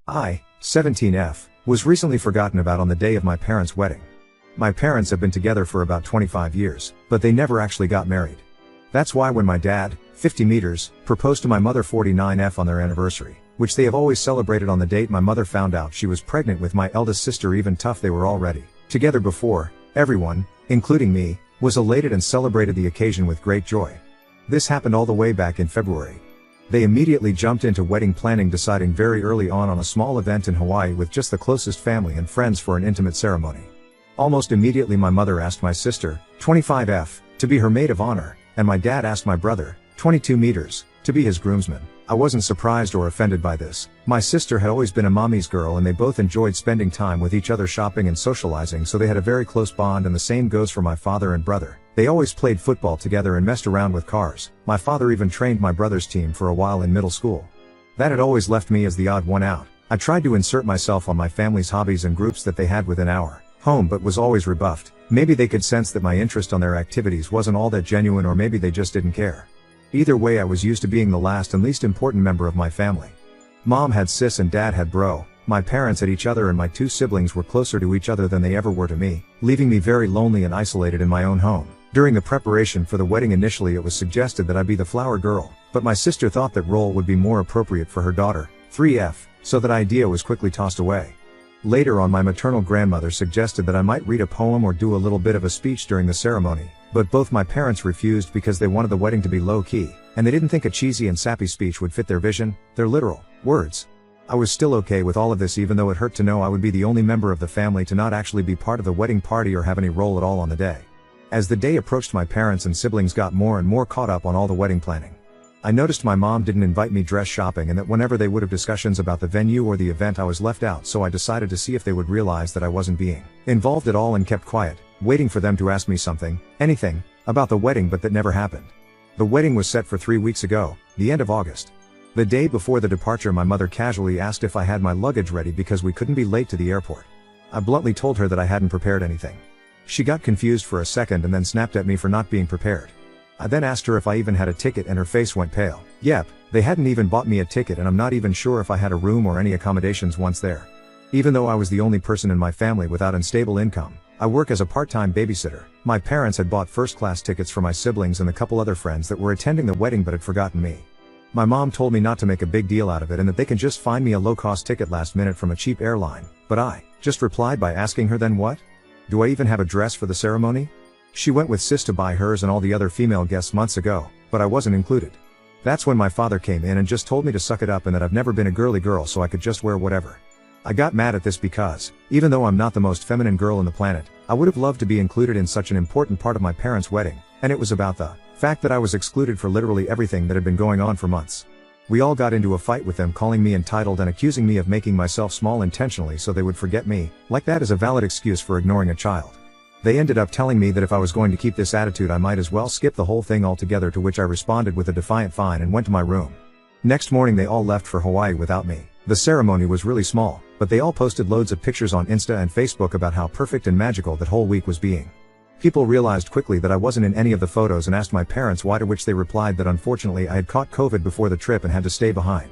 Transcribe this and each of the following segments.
I, 17F, was recently forgotten about on the day of my parents' wedding. My parents have been together for about 25 years, but they never actually got married. That's why when my dad, 50 meters, proposed to my mother 49F on their anniversary, which they have always celebrated on the date my mother found out she was pregnant with my eldest sister, even tough they were already together before, everyone, including me, was elated and celebrated the occasion with great joy. This happened all the way back in February. They immediately jumped into wedding planning, deciding very early on a small event in Hawaii with just the closest family and friends for an intimate ceremony. Almost immediately my mother asked my sister, 25F, to be her maid of honor, and my dad asked my brother, 22 meters, to be his groomsman. I wasn't surprised or offended by this. My sister had always been a mommy's girl and they both enjoyed spending time with each other, shopping and socializing, so they had a very close bond, and the same goes for my father and brother. They always played football together and messed around with cars. My father even trained my brother's team for a while in middle school. That had always left me as the odd one out. I tried to insert myself on my family's hobbies and groups that they had within our home, but was always rebuffed. Maybe they could sense that my interest on their activities wasn't all that genuine, or maybe they just didn't care. Either way, I was used to being the last and least important member of my family. Mom had sis and dad had bro. My parents had each other, and my two siblings were closer to each other than they ever were to me, leaving me very lonely and isolated in my own home. During the preparation for the wedding, initially it was suggested that I be the flower girl, but my sister thought that role would be more appropriate for her daughter, 3F, so that idea was quickly tossed away. Later on, my maternal grandmother suggested that I might read a poem or do a little bit of a speech during the ceremony, but both my parents refused because they wanted the wedding to be low-key, and they didn't think a cheesy and sappy speech would fit their vision, their literal words. I was still okay with all of this, even though it hurt to know I would be the only member of the family to not actually be part of the wedding party or have any role at all on the day. As the day approached, my parents and siblings got more and more caught up on all the wedding planning. I noticed my mom didn't invite me dress shopping, and that whenever they would have discussions about the venue or the event, I was left out, so I decided to see if they would realize that I wasn't being involved at all and kept quiet, waiting for them to ask me something, anything, about the wedding, but that never happened. The wedding was set for 3 weeks ago, the end of August. The day before the departure, my mother casually asked if I had my luggage ready because we couldn't be late to the airport. I bluntly told her that I hadn't prepared anything. She got confused for a second and then snapped at me for not being prepared. I then asked her if I even had a ticket, and her face went pale. Yep, they hadn't even bought me a ticket, and I'm not even sure if I had a room or any accommodations once there. Even though I was the only person in my family without unstable income, I work as a part-time babysitter. My parents had bought first-class tickets for my siblings and a couple other friends that were attending the wedding but had forgotten me. My mom told me not to make a big deal out of it and that they can just find me a low-cost ticket last minute from a cheap airline, but I just replied by asking her, then what? Do I even have a dress for the ceremony? She went with sis to buy hers and all the other female guests months ago, but I wasn't included. That's when my father came in and just told me to suck it up and that I've never been a girly girl, so I could just wear whatever. I got mad at this because, even though I'm not the most feminine girl on the planet, I would have loved to be included in such an important part of my parents' wedding, and it was about the fact that I was excluded for literally everything that had been going on for months. We all got into a fight with them, calling me entitled and accusing me of making myself small intentionally so they would forget me, like that is a valid excuse for ignoring a child. They ended up telling me that if I was going to keep this attitude I might as well skip the whole thing altogether, to which I responded with a defiant fine and went to my room. Next morning they all left for Hawaii without me. The ceremony was really small, but they all posted loads of pictures on Insta and Facebook about how perfect and magical that whole week was being. People realized quickly that I wasn't in any of the photos and asked my parents why, to which they replied that unfortunately I had caught COVID before the trip and had to stay behind.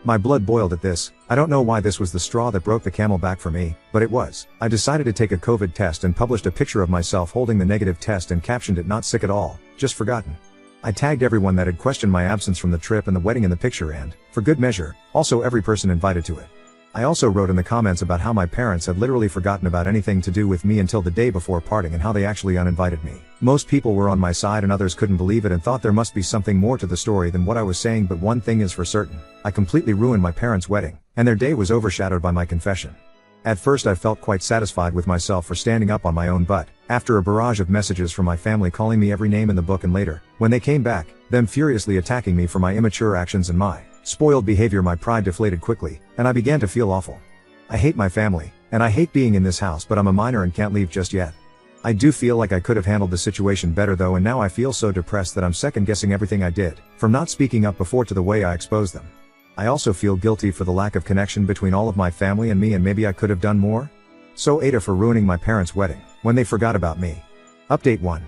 My blood boiled at this. I don't know why this was the straw that broke the camel back for me, but it was. I decided to take a COVID test and published a picture of myself holding the negative test and captioned it, "Not sick at all, just forgotten." I tagged everyone that had questioned my absence from the trip and the wedding in the picture, and, for good measure, also every person invited to it. I also wrote in the comments about how my parents had literally forgotten about anything to do with me until the day before parting and how they actually uninvited me. Most people were on my side and others couldn't believe it and thought there must be something more to the story than what I was saying, but one thing is for certain. I completely ruined my parents' wedding, and their day was overshadowed by my confession. At first I felt quite satisfied with myself for standing up on my own butt, after a barrage of messages from my family calling me every name in the book, and later, when they came back, them furiously attacking me for my immature actions and my spoiled behavior, my pride deflated quickly, and I began to feel awful. I hate my family, and I hate being in this house, but I'm a minor and can't leave just yet. I do feel like I could have handled the situation better though, and now I feel so depressed that I'm second guessing everything I did, from not speaking up before to the way I exposed them. I also feel guilty for the lack of connection between all of my family and me, and maybe I could have done more? So Ada for ruining my parents' wedding, when they forgot about me. Update 1.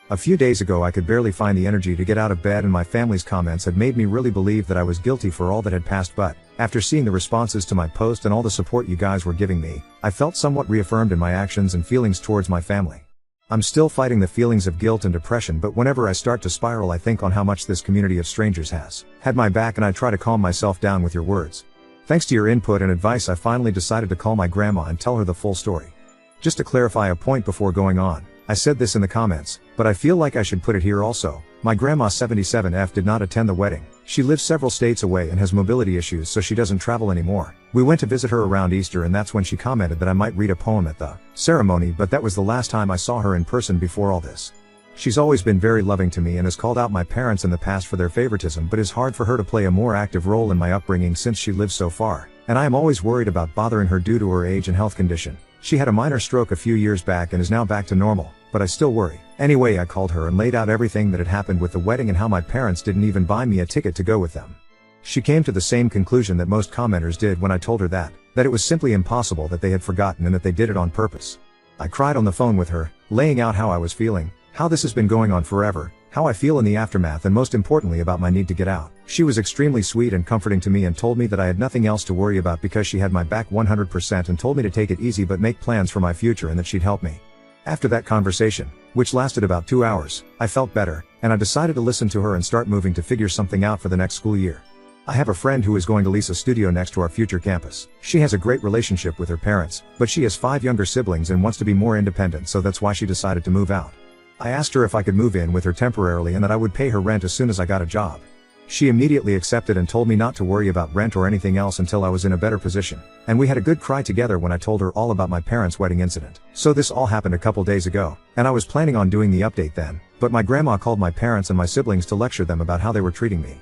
A few days ago I could barely find the energy to get out of bed, and my family's comments had made me really believe that I was guilty for all that had passed, but After seeing the responses to my post and all the support you guys were giving me, I felt somewhat reaffirmed in my actions and feelings towards my family. I'm still fighting the feelings of guilt and depression, but whenever I start to spiral I think on how much this community of strangers has had my back, and I try to calm myself down with your words. Thanks to your input and advice I finally decided to call my grandma and tell her the full story. Just to clarify a point before going on, I said this in the comments, but I feel like I should put it here also. My grandma 77F did not attend the wedding. She lives several states away and has mobility issues, so she doesn't travel anymore. We went to visit her around Easter, and that's when she commented that I might read a poem at the ceremony, but that was the last time I saw her in person before all this. She's always been very loving to me and has called out my parents in the past for their favoritism, but it's hard for her to play a more active role in my upbringing since she lives so far, and I am always worried about bothering her due to her age and health condition. She had a minor stroke a few years back and is now back to normal, but I still worry. Anyway, I called her and laid out everything that had happened with the wedding and how my parents didn't even buy me a ticket to go with them. She came to the same conclusion that most commenters did when I told her that it was simply impossible, that they had forgotten and that they did it on purpose. I cried on the phone with her, laying out how I was feeling, how this has been going on forever, how I feel in the aftermath, and most importantly about my need to get out. She was extremely sweet and comforting to me and told me that I had nothing else to worry about because she had my back 100%, and told me to take it easy but make plans for my future and that she'd help me. After that conversation, which lasted about 2 hours, I felt better, and I decided to listen to her and start moving to figure something out for the next school year. I have a friend who is going to lease a studio next to our future campus. She has a great relationship with her parents, but she has 5 younger siblings and wants to be more independent, so that's why she decided to move out. I asked her if I could move in with her temporarily and that I would pay her rent as soon as I got a job. She immediately accepted and told me not to worry about rent or anything else until I was in a better position, and we had a good cry together when I told her all about my parents' wedding incident. So this all happened a couple days ago, and I was planning on doing the update then, but my grandma called my parents and my siblings to lecture them about how they were treating me.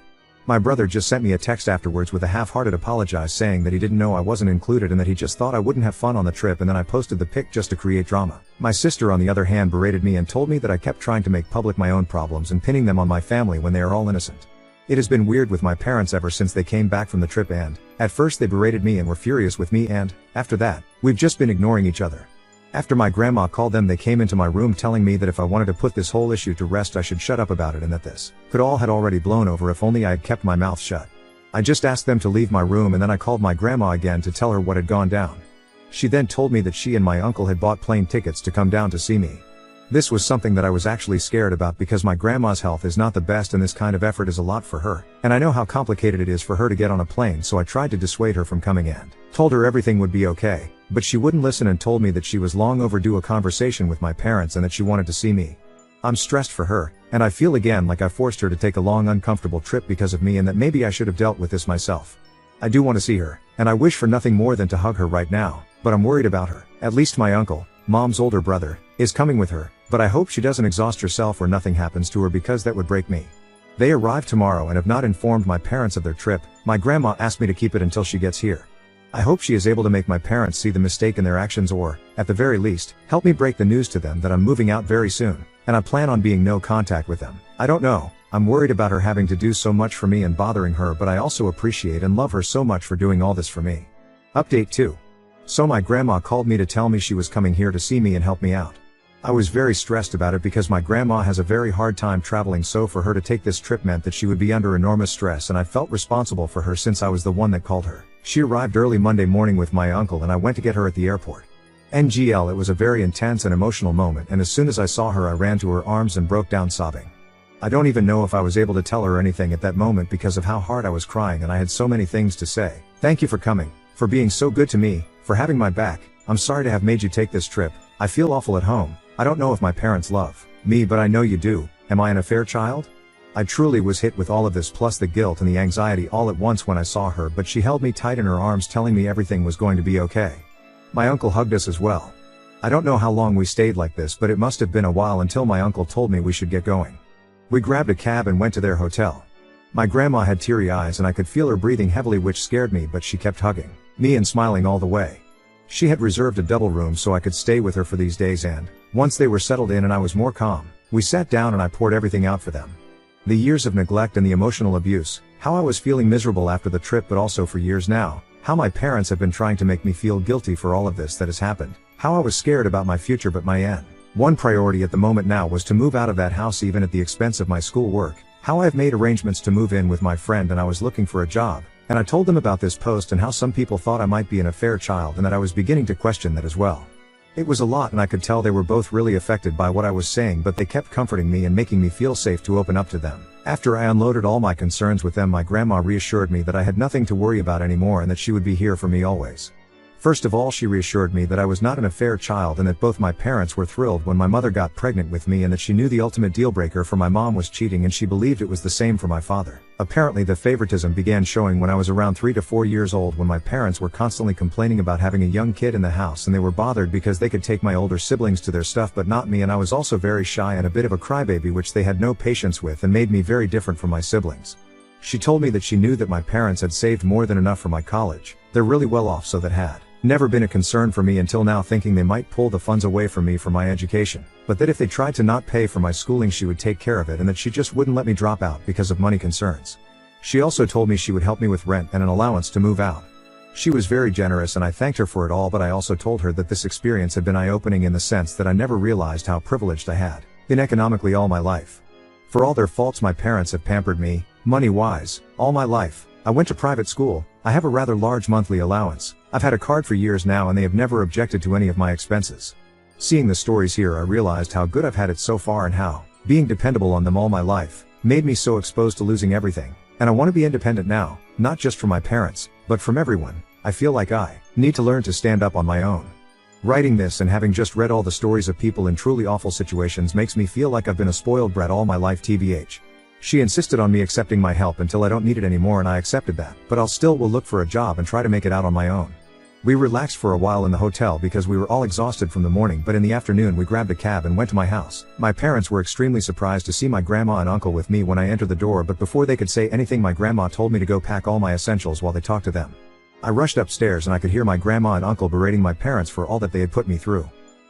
My brother just sent me a text afterwards with a half-hearted apologize, saying that he didn't know I wasn't included and that he just thought I wouldn't have fun on the trip, and then I posted the pic just to create drama. My sister on the other hand berated me and told me that I kept trying to make public my own problems and pinning them on my family when they are all innocent. It has been weird with my parents ever since they came back from the trip, and at first they berated me and were furious with me, and after that, we've just been ignoring each other. After my grandma called them, they came into my room telling me that if I wanted to put this whole issue to rest I should shut up about it, and that this could all had already blown over if only I had kept my mouth shut. I just asked them to leave my room, and then I called my grandma again to tell her what had gone down. She then told me that she and my uncle had bought plane tickets to come down to see me. This was something that I was actually scared about because my grandma's health is not the best and this kind of effort is a lot for her, and I know how complicated it is for her to get on a plane, so I tried to dissuade her from coming and told her everything would be okay, but she wouldn't listen and told me that she was long overdue a conversation with my parents and that she wanted to see me. I'm stressed for her, and I feel again like I forced her to take a long uncomfortable trip because of me, and that maybe I should have dealt with this myself. I do want to see her, and I wish for nothing more than to hug her right now, but I'm worried about her. At least my uncle, Mom's older brother, is coming with her, but I hope she doesn't exhaust herself or nothing happens to her because that would break me. They arrive tomorrow and have not informed my parents of their trip. My grandma asked me to keep it until she gets here. I hope she is able to make my parents see the mistake in their actions, or, at the very least, help me break the news to them that I'm moving out very soon, and I plan on being no contact with them. I don't know, I'm worried about her having to do so much for me and bothering her, but I also appreciate and love her so much for doing all this for me. Update 2. So my grandma called me to tell me she was coming here to see me and help me out. I was very stressed about it because my grandma has a very hard time traveling, so for her to take this trip meant that she would be under enormous stress, and I felt responsible for her since I was the one that called her. She arrived early Monday morning with my uncle and I went to get her at the airport. NGL, it was a very intense and emotional moment, and as soon as I saw her I ran to her arms and broke down sobbing. I don't even know if I was able to tell her anything at that moment because of how hard I was crying, and I had so many things to say. Thank you for coming, for being so good to me, for having my back. I'm sorry to have made you take this trip. I feel awful at home. I don't know if my parents love me, but I know you do. Am I an affair child? I truly was hit with all of this, plus the guilt and the anxiety all at once when I saw her, but she held me tight in her arms telling me everything was going to be okay. My uncle hugged us as well. I don't know how long we stayed like this, but it must have been a while until my uncle told me we should get going. We grabbed a cab and went to their hotel. My grandma had teary eyes and I could feel her breathing heavily, which scared me, but she kept hugging me and smiling all the way. She had reserved a double room so I could stay with her for these days, and once they were settled in and I was more calm, we sat down and I poured everything out for them. The years of neglect and the emotional abuse, how I was feeling miserable after the trip, but also for years now, how my parents have been trying to make me feel guilty for all of this that has happened, how I was scared about my future, but my one priority at the moment now was to move out of that house even at the expense of my school work, how I've made arrangements to move in with my friend and I was looking for a job, And I told them about this post and how some people thought I might be an affair child and that I was beginning to question that as well. It was a lot and I could tell they were both really affected by what I was saying, but they kept comforting me and making me feel safe to open up to them. After I unloaded all my concerns with them, my grandma reassured me that I had nothing to worry about anymore and that she would be here for me always. First of all, she reassured me that I was not an affair child and that both my parents were thrilled when my mother got pregnant with me and that she knew the ultimate deal breaker for my mom was cheating and she believed it was the same for my father. Apparently the favoritism began showing when I was around 3 to 4 years old, when my parents were constantly complaining about having a young kid in the house and they were bothered because they could take my older siblings to their stuff but not me, and I was also very shy and a bit of a crybaby, which they had no patience with and made me very different from my siblings. She told me that she knew that my parents had saved more than enough for my college. They're really well off, so that had never been a concern for me until now, thinking they might pull the funds away from me for my education, but that if they tried to not pay for my schooling she would take care of it and that she just wouldn't let me drop out because of money concerns. She also told me she would help me with rent and an allowance to move out. She was very generous and I thanked her for it all, but I also told her that this experience had been eye-opening in the sense that I never realized how privileged I had been economically all my life. For all their faults, my parents have pampered me, money-wise, all my life. I went to private school, I have a rather large monthly allowance, I've had a card for years now and they have never objected to any of my expenses. Seeing the stories here, I realized how good I've had it so far and how being dependable on them all my life made me so exposed to losing everything. And I want to be independent now, not just from my parents, but from everyone. I feel like I need to learn to stand up on my own. Writing this and having just read all the stories of people in truly awful situations makes me feel like I've been a spoiled brat all my life. TBH. She insisted on me accepting my help until I don't need it anymore, and I accepted that, but will look for a job and try to make it out on my own. We relaxed for a while in the hotel because we were all exhausted from the morning, but in the afternoon we grabbed a cab and went to my house. My parents were extremely surprised to see my grandma and uncle with me when I entered the door, but before they could say anything my grandma told me to go pack all my essentials while they talked to them. I rushed upstairs and I could hear my grandma and uncle berating my parents for all that they had put me through.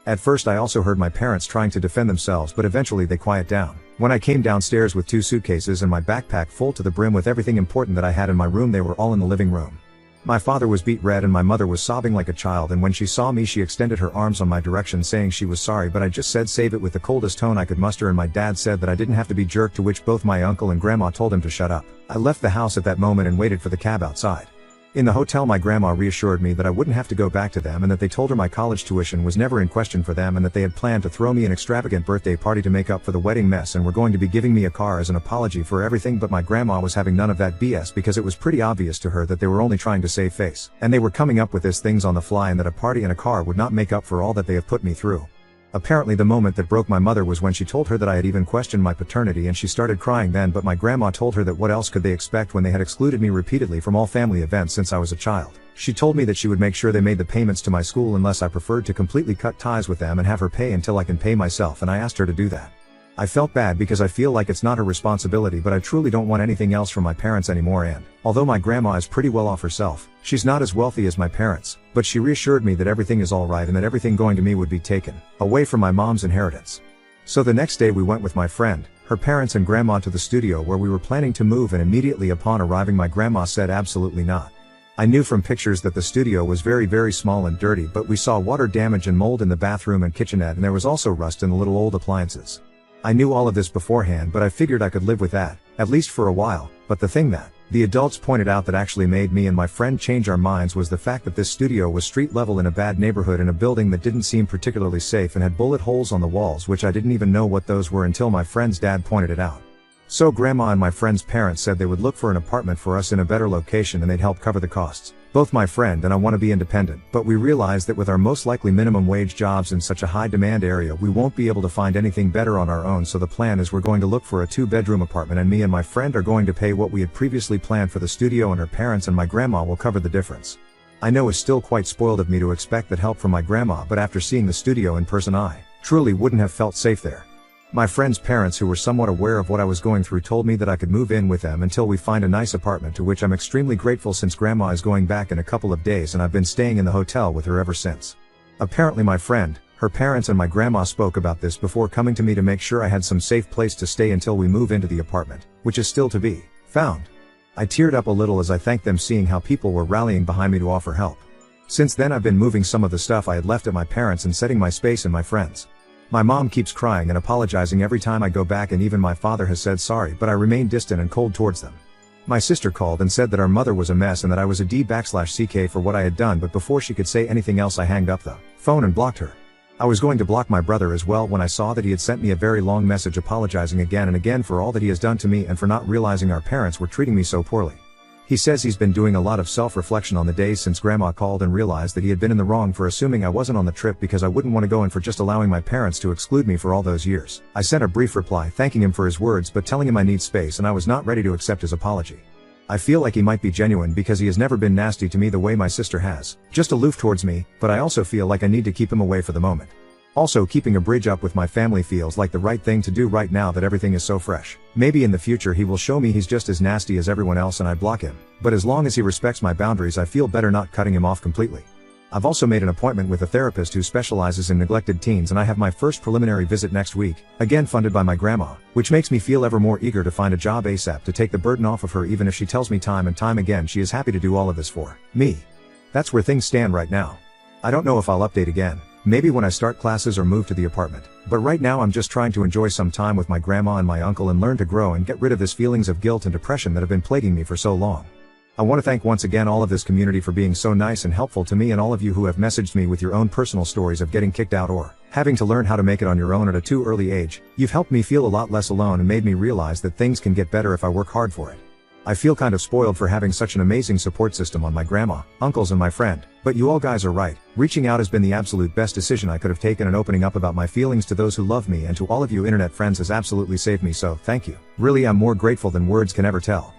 At first I also heard my parents trying to defend themselves, but eventually they quieted down. When I came downstairs with 2 suitcases and my backpack full to the brim with everything important that I had in my room, they were all in the living room. My father was beet red and my mother was sobbing like a child, and when she saw me she extended her arms on my direction saying she was sorry, but I just said save it with the coldest tone I could muster, and my dad said that I didn't have to be jerked, to which both my uncle and grandma told him to shut up. I left the house at that moment and waited for the cab outside. In the hotel my grandma reassured me that I wouldn't have to go back to them and that they told her my college tuition was never in question for them and that they had planned to throw me an extravagant birthday party to make up for the wedding mess and were going to be giving me a car as an apology for everything. But my grandma was having none of that BS because it was pretty obvious to her that they were only trying to save face, and they were coming up with these things on the fly, and that a party and a car would not make up for all that they have put me through. Apparently the moment that broke my mother was when she told her that I had even questioned my paternity, and she started crying then, but my grandma told her that what else could they expect when they had excluded me repeatedly from all family events since I was a child. She told me that she would make sure they made the payments to my school unless I preferred to completely cut ties with them and have her pay until I can pay myself, and I asked her to do that. I felt bad because I feel like it's not her responsibility, but I truly don't want anything else from my parents anymore, and although my grandma is pretty well off herself, she's not as wealthy as my parents, but she reassured me that everything is alright and that everything going to me would be taken away from my mom's inheritance. So the next day we went with my friend, her parents and grandma to the studio where we were planning to move, and immediately upon arriving my grandma said absolutely not. I knew from pictures that the studio was very small and dirty, but we saw water damage and mold in the bathroom and kitchenette, and there was also rust in the little old appliances. I knew all of this beforehand, but I figured I could live with that, at least for a while. But the thing that the adults pointed out that actually made me and my friend change our minds was the fact that this studio was street level in a bad neighborhood in a building that didn't seem particularly safe and had bullet holes on the walls, which I didn't even know what those were until my friend's dad pointed it out. So grandma and my friend's parents said they would look for an apartment for us in a better location and they'd help cover the costs. Both my friend and I want to be independent, but we realized that with our most likely minimum wage jobs in such a high demand area we won't be able to find anything better on our own, so the plan is we're going to look for a 2-bedroom apartment, and me and my friend are going to pay what we had previously planned for the studio, and her parents and my grandma will cover the difference. I know it's still quite spoiled of me to expect that help from my grandma, but after seeing the studio in person I truly wouldn't have felt safe there. My friend's parents, who were somewhat aware of what I was going through, told me that I could move in with them until we find a nice apartment, to which I'm extremely grateful since grandma is going back in a couple of days and I've been staying in the hotel with her ever since. Apparently my friend, her parents and my grandma spoke about this before coming to me to make sure I had some safe place to stay until we move into the apartment, which is still to be found. I teared up a little as I thanked them, seeing how people were rallying behind me to offer help. Since then I've been moving some of the stuff I had left at my parents' and setting my space in my friend's. My mom keeps crying and apologizing every time I go back, and even my father has said sorry, but I remain distant and cold towards them. My sister called and said that our mother was a mess and that I was a D/CK for what I had done, but before she could say anything else I hanged up the phone and blocked her. I was going to block my brother as well when I saw that he had sent me a very long message apologizing again and again for all that he has done to me and for not realizing our parents were treating me so poorly. He says he's been doing a lot of self-reflection on the days since Grandma called and realized that he had been in the wrong for assuming I wasn't on the trip because I wouldn't want to go and for just allowing my parents to exclude me for all those years. I sent a brief reply thanking him for his words but telling him I need space and I was not ready to accept his apology. I feel like he might be genuine because he has never been nasty to me the way my sister has, just aloof towards me, but I also feel like I need to keep him away for the moment. Also, keeping a bridge up with my family feels like the right thing to do right now that everything is so fresh. Maybe in the future he will show me he's just as nasty as everyone else and I block him, but as long as he respects my boundaries I feel better not cutting him off completely. I've also made an appointment with a therapist who specializes in neglected teens and I have my first preliminary visit next week, again funded by my grandma, which makes me feel ever more eager to find a job ASAP to take the burden off of her even if she tells me time and time again she is happy to do all of this for me. That's where things stand right now. I don't know if I'll update again. Maybe when I start classes or move to the apartment. But right now I'm just trying to enjoy some time with my grandma and my uncle and learn to grow and get rid of this feelings of guilt and depression that have been plaguing me for so long. I want to thank once again all of this community for being so nice and helpful to me and all of you who have messaged me with your own personal stories of getting kicked out or having to learn how to make it on your own at a too early age. You've helped me feel a lot less alone and made me realize that things can get better if I work hard for it. I feel kind of spoiled for having such an amazing support system on my grandma, uncles and my friend, but you all guys are right. Reaching out has been the absolute best decision I could have taken and opening up about my feelings to those who love me and to all of you internet friends has absolutely saved me, so thank you. Really, I'm more grateful than words can ever tell.